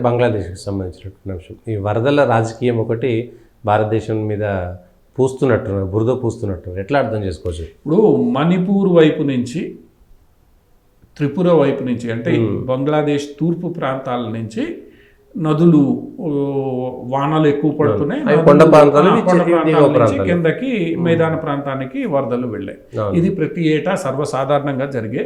బంగ్లాదేశ్కి సంబంధించినటువంటి అంశం. ఈ వరదల రాజకీయం ఒకటి భారతదేశం మీద పూస్తున్నట్టున్నారు, బురద పూస్తున్నట్టున్నారు. ఎట్లా అర్థం చేసుకోవచ్చు? ఇప్పుడు మణిపూర్ వైపు నుంచి, త్రిపుర వైపు నుంచి, అంటే బంగ్లాదేశ్ తూర్పు ప్రాంతాల నుంచి నదులు వానలు ఎక్కువ పడుతున్నాయి. కొండ ప్రాంతాల నుంచి కిందకి మైదాన ప్రాంతానికి వరదలు వెళ్ళాయి. ఇది ప్రతి ఏటా సర్వసాధారణంగా జరిగే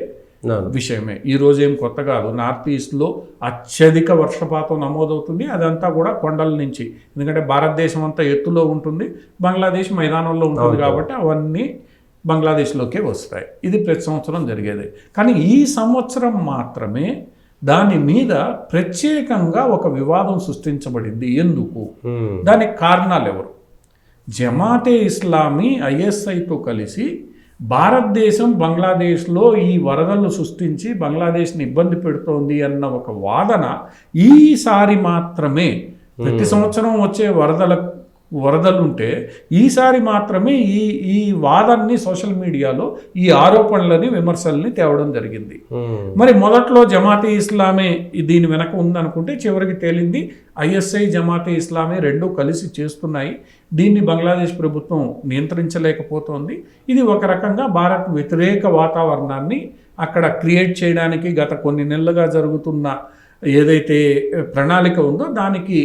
విషయమే. ఈ రోజు ఏం కొత్త కాదు. నార్త్ ఈస్ట్లో అత్యధిక వర్షపాతం నమోదవుతుంది. అదంతా కూడా కొండల నుంచి, ఎందుకంటే భారతదేశం అంతా ఎత్తులో ఉంటుంది, బంగ్లాదేశ్ మైదానంలో ఉంటుంది కాబట్టి అవన్నీ బంగ్లాదేశ్లోకే వస్తాయి. ఇది ప్రతి సంవత్సరం జరిగేది. కానీ ఈ సంవత్సరం మాత్రమే దాని మీద ప్రత్యేకంగా ఒక వివాదం సృష్టించబడింది. ఎందుకు? దానికి కారణాలు ఎవరు? జమాతే ఇస్లామీ ఐఎస్ఐతో కలిసి భారతదేశం బంగ్లాదేశ్లో ఈ వరదలు సృష్టించి బంగ్లాదేశ్ని ఇబ్బంది పెడుతోంది అన్న ఒక వాదన ఈసారి మాత్రమే. ప్రతి సంవత్సరం వచ్చే వరదలుంటే ఈసారి మాత్రమే ఈ వాదనని సోషల్ మీడియాలో ఈ ఆరోపణలని విమర్శల్ని తేవడం జరిగింది. మరి మొదట్లో జమాతే ఇస్లామే దీని వెనక ఉందనుకుంటే చివరికి తేలింది ఐఎస్ఐ జమాతే ఇస్లామే రెండూ కలిసి చేస్తున్నాయి. దీన్ని బంగ్లాదేశ్ ప్రభుత్వం నియంత్రించలేకపోతోంది. ఇది ఒక రకంగా భారత్ వ్యతిరేక వాతావరణాన్ని అక్కడ క్రియేట్ చేయడానికి గత కొన్ని నెలలుగా జరుగుతున్న ఏదైతే ప్రణాళిక ఉందో దానికి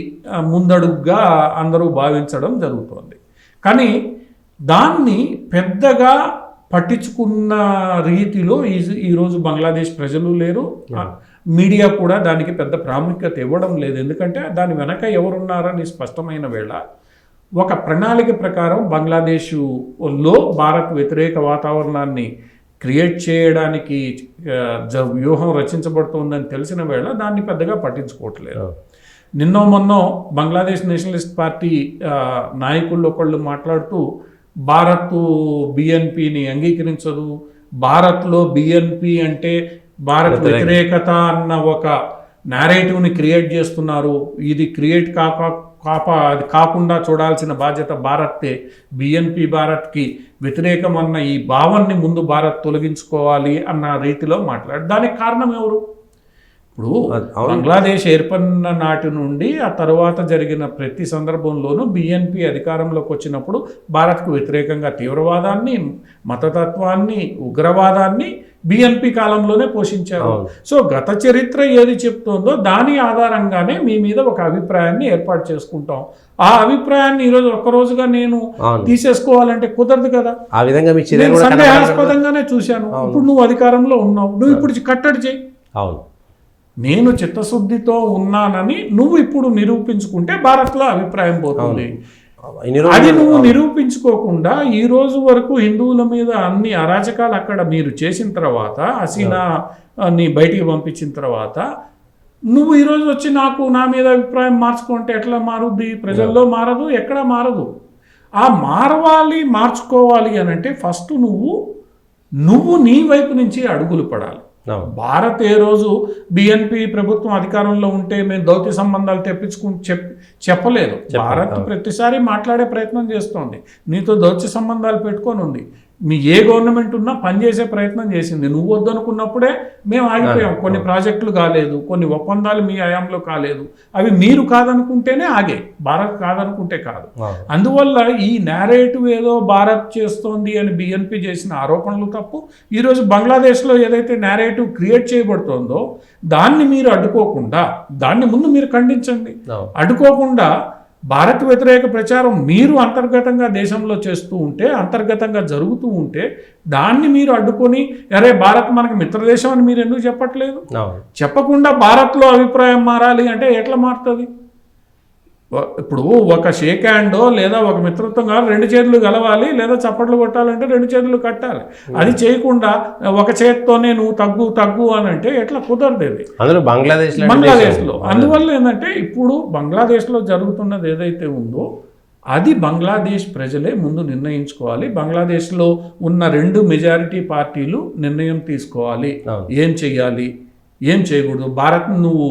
ముందడుగుగా అందరూ భావించడం జరుగుతోంది. కానీ దాన్ని పెద్దగా పట్టించుకున్న రీతిలో ఈరోజు బంగ్లాదేశ్ ప్రజలు లేరు, మీడియా కూడా దానికి పెద్ద ప్రాముఖ్యత ఇవ్వడం లేదు. ఎందుకంటే దాని వెనక ఎవరున్నారని స్పష్టమైన వేళ ఒక ప్రణాళిక ప్రకారం బంగ్లాదేశ్లో భారత్ వ్యతిరేక వాతావరణాన్ని క్రియేట్ చేయడానికి వ్యూహం రచించబడుతోందని తెలిసిన వేళ దాన్ని పెద్దగా పట్టించుకోవట్లేదు. నిన్నో మొన్నో బంగ్లాదేశ్ నేషనలిస్ట్ పార్టీ నాయకులు ఒకళ్ళు మాట్లాడుతూ భారత్ బిఎన్పిని అంగీకరించదు, భారత్లో బిఎన్పి అంటే భారత్ వ్యతిరేకత అన్న ఒక నేరేటివ్ని క్రియేట్ చేస్తున్నారు, ఇది క్రియేట్ అది కాకుండా చూడాల్సిన బాధ్యత భారత్తే, బిఎన్పి భారత్కి వ్యతిరేకం అన్న ఈ భావాన్ని ముందు భారత్ తొలగించుకోవాలి అన్న రీతిలో మాట్లాడు. దానికి కారణం ఎవరు? ఇప్పుడు బంగ్లాదేశ్ ఏర్పడిన నాటి నుండి ఆ తర్వాత జరిగిన ప్రతి సందర్భంలోనూ బిఎన్పి అధికారంలోకి వచ్చినప్పుడు భారత్కు వ్యతిరేకంగా తీవ్రవాదాన్ని, మతతత్వాన్ని, ఉగ్రవాదాన్ని బిఎన్పి కాలంలోనే పోషించారు. సో గత చరిత్ర ఏది చెప్తోందో దాని ఆధారంగానే మీ మీద ఒక అభిప్రాయాన్ని ఏర్పాటు చేసుకుంటాం. ఆ అభిప్రాయాన్ని ఈరోజు ఒక్కరోజుగా నేను తీసేసుకోవాలంటే కుదరదు కదా. ఆ విధంగా సందేహాస్పదంగానే చూశాను. ఇప్పుడు నువ్వు అధికారంలో ఉన్నావు, నువ్వు ఇప్పుడు కట్టడి చేయి. అవును, నేను చిత్తశుద్ధితో ఉన్నానని నువ్వు ఇప్పుడు నిరూపించుకుంటే భారత్లో అభిప్రాయం పోతుంది. అది నువ్వు నిరూపించుకోకుండా ఈ రోజు వరకు హిందువుల మీద అన్ని అరాచకాలు అక్కడ మీరు చేసిన తర్వాత, హసీనాని బయటికి పంపించిన తర్వాత నువ్వు ఈరోజు వచ్చి నా మీద అభిప్రాయం మార్చుకుంటే ఎట్లా మారుద్ది? ప్రజల్లో మారదు, ఎక్కడా మారదు. ఆ మార్చుకోవాలి అని అంటే ఫస్ట్ నువ్వు నీ వైపు నుంచి అడుగులు పడాలి. భారత్ ఏ రోజు బిఎన్పి ప్రభుత్వం అధికారంలో ఉంటే మేము దౌత్య సంబంధాలు చెప్పలేదు. భారత్ ప్రతిసారి మాట్లాడే ప్రయత్నం చేస్తోంది, నీతో దౌత్య సంబంధాలు పెట్టుకొని ఉంది. మీ ఏ గవర్నమెంట్ ఉన్నా పనిచేసే ప్రయత్నం చేసింది. నువ్వు వద్దనుకున్నప్పుడే మేము ఆగిపోయాం. కొన్ని ప్రాజెక్టులు కాలేదు, కొన్ని ఒప్పందాలు మీ హయాంలో కాలేదు. అవి మీరు కాదనుకుంటేనే ఆగే, భారత్ కాదనుకుంటే కాదు. అందువల్ల ఈ నేరేటివ్ ఏదో భారత్ చేస్తోంది అని బిఎన్పి చేసిన ఆరోపణలు తప్పు. ఈరోజు బంగ్లాదేశ్లో ఏదైతే నేరేటివ్ క్రియేట్ చేయబడుతోందో దాన్ని మీరు అడ్డుకోకుండా, దాన్ని ముందు మీరు ఖండించండి. అడ్డుకోకుండా భారత్ వ్యతిరేక ప్రచారం మీరు అంతర్గతంగా దేశంలో చేస్తూ ఉంటే, అంతర్గతంగా జరుగుతూ ఉంటే దాన్ని మీరు అడ్డుకొని అరే భారత్ మనకు మిత్రదేశం అని మీరు ఎందుకు చెప్పట్లేదు? చెప్పకుండా భారత్లో అభిప్రాయం మారాలి అంటే ఎట్లా మారుతుంది? ఇప్పుడు ఒక షేక్ హ్యాండో లేదా ఒక మిత్రత్వం కావాలి, రెండు చేతులు కలవాలి, లేదా చప్పట్లు కొట్టాలంటే రెండు చేతులు కట్టాలి. అది చేయకుండా ఒక చేతితోనే నువ్వు తగ్గు అని అంటే ఎట్లా కుదరదు? బంగ్లాదేశ్లో. అందువల్ల ఏంటంటే ఇప్పుడు బంగ్లాదేశ్లో జరుగుతున్నది ఏదైతే ఉందో అది బంగ్లాదేశ్ ప్రజలే ముందు నిర్ణయించుకోవాలి. బంగ్లాదేశ్లో ఉన్న రెండు మెజారిటీ పార్టీలు నిర్ణయం తీసుకోవాలి, ఏం చెయ్యాలి, ఏం చేయకూడదు. భారత్ నువ్వు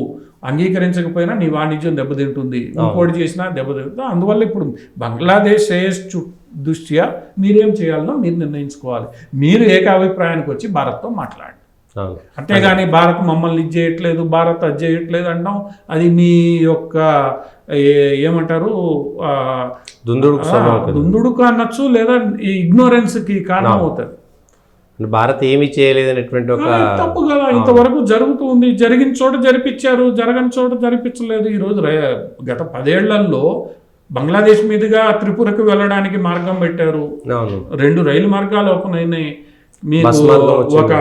అంగీకరించకపోయినా నీ వాణిజ్యం దెబ్బతింటుంది, ఇంకోటి చేసినా దెబ్బతింటుంది. అందువల్ల ఇప్పుడు బంగ్లాదేశ్ శ్రేయస్సు దృష్ట్యా మీరేం చేయాలనో మీరు నిర్ణయించుకోవాలి. మీరు ఏకాభిప్రాయానికి వచ్చి భారత్తో మాట్లాడండి. అవును. అంతేగాని భారత్ మమ్మల్ని ఇది చేయట్లేదు, భారత్ అది చేయట్లేదు అంటాం. అది మీ యొక్క ఏమంటారు దుందుడుకు అనొచ్చు, లేదా ఈ ఇగ్నోరెన్స్కి కారణం అవుతుంది. భారత్ ఏమి చేయలేదనేటువంటి ఒక తప్పు కదా. ఇంతవరకు జరుగుతూ ఉంది, జరిగిన చోట జరిపించారు, జరగని చోట జరిపించలేదు. ఈరోజు గత 10 ఏళ్లలో బంగ్లాదేశ్ మీదుగా త్రిపురకు వెళ్ళడానికి మార్గం పెట్టారు. 2 రైలు మార్గాలు ఓపెన్ అయినాయి. మీకు ఒక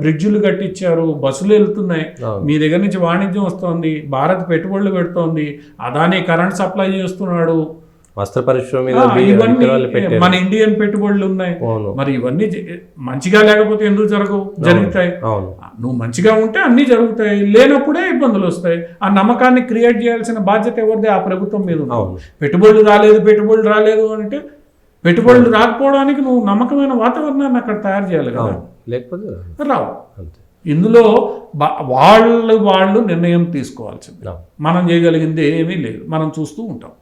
బ్రిడ్జిలు కట్టించారు, బస్సులు వెళ్తున్నాయి. మీ దగ్గర నుంచి వాణిజ్యం వస్తుంది, భారత్ పెట్టుబడులు పెడుతోంది, అదానీ కరెంట్ సప్లై చేస్తున్నాడు, వస్త్ర పరిశ్రమ ఇవన్నీ మన ఇండియన్ పెట్టుబడులు ఉన్నాయి. మరి ఇవన్నీ మంచిగా లేకపోతే ఎందుకు జరుగుతాయి? నువ్వు మంచిగా ఉంటే అన్ని జరుగుతాయి, లేనప్పుడే ఇబ్బందులు వస్తాయి. ఆ నమ్మకాన్ని క్రియేట్ చేయాల్సిన బాధ్యత ఎవరిది? ఆ ప్రభుత్వం మీద ఉంది. పెట్టుబడులు రాలేదు అంటే పెట్టుబడులు రాకపోవడానికి నువ్వు నమ్మకమైన వాతావరణాన్ని అక్కడ తయారు చేయాలి కదా, లేకపోతే రావు. ఇందులో వాళ్ళు నిర్ణయం తీసుకోవాల్సింది. మనం చేయగలిగింది ఏమీ లేదు, మనం చూస్తూ ఉంటాం.